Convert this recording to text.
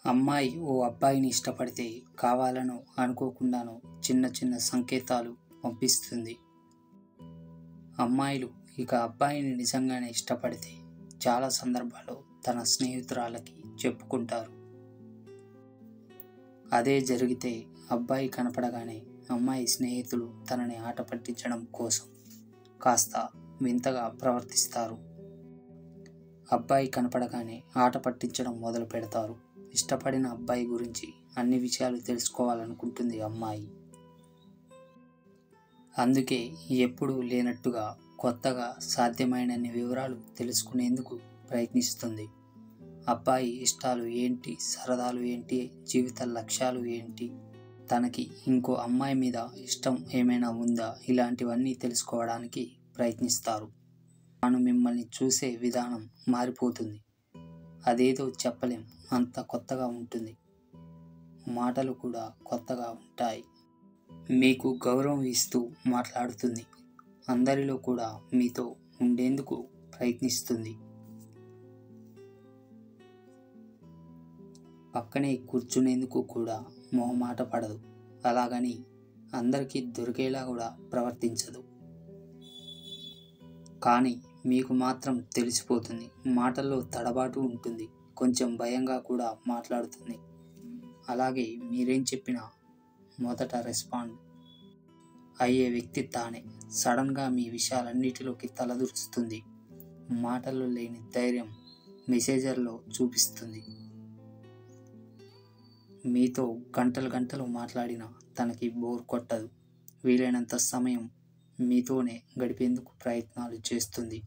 అమ్మాయి ఓ అబ్బాయిని ఇష్టపడితే కావాలనో అనుకోకుండానో చిన్న చిన్న సంకేతాలు పంపిస్తుంది. అమ్మాయిలు ఇక అబ్బాయిని నిజంగానే ఇష్టపడితే చాలా సందర్భాల్లో తన స్నేహితురాలకి చెప్పుకుంటారు. అదే జరిగితే అబ్బాయి కనపడగానే అమ్మాయి స్నేహితులు తనని ఆట పట్టించడం కోసం కాస్త వింతగా ప్రవర్తిస్తారు. అబ్బాయి కనపడగానే ఆట పట్టించడం మొదలు పెడతారు. ఇష్టపడిన అబ్బాయి గురించి అన్ని విషయాలు తెలుసుకోవాలనుకుంటుంది అమ్మాయి. అందుకే ఎప్పుడూ లేనట్టుగా కొత్తగా సాధ్యమైనన్ని వివరాలు తెలుసుకునేందుకు ప్రయత్నిస్తుంది. అబ్బాయి ఇష్టాలు ఏంటి, సరదాలు ఏంటి, జీవిత లక్ష్యాలు ఏంటి, తనకి ఇంకో అమ్మాయి మీద ఇష్టం ఏమైనా ఉందా, ఇలాంటివన్నీ తెలుసుకోవడానికి ప్రయత్నిస్తారు. తాను మిమ్మల్ని చూసే విధానం మారిపోతుంది. అదేదో చెప్పలేం, అంత కొత్తగా ఉంటుంది. మాటలు కూడా కొత్తగా ఉంటాయి. మీకు గౌరవం ఇస్తూ మాట్లాడుతుంది. అందరిలో కూడా మీతో ఉండేందుకు ప్రయత్నిస్తుంది. పక్కనే కూర్చునేందుకు కూడా మొహమాట పడదు. అలాగని అందరికీ దొరికేలా కూడా ప్రవర్తించదు. కానీ మీకు మాత్రం తెలిసిపోతుంది. మాటల్లో తడబాటు ఉంటుంది. కొంచెం భయంగా కూడా మాట్లాడుతుంది. అలాగే మీరేం చెప్పినా మొదట రెస్పాండ్ అయ్యే వ్యక్తి తానే. సడన్గా మీ విషయాలన్నిటిలోకి తలదూరుస్తుంది. మాటల్లో లేని ధైర్యం మెసేజర్లో చూపిస్తుంది. మీతో గంటలు గంటలు మాట్లాడినా తనకి బోర్ కొట్టదు. వీలైనంత సమయం మీతోనే గడిపేందుకు ప్రయత్నాలు చేస్తుంది.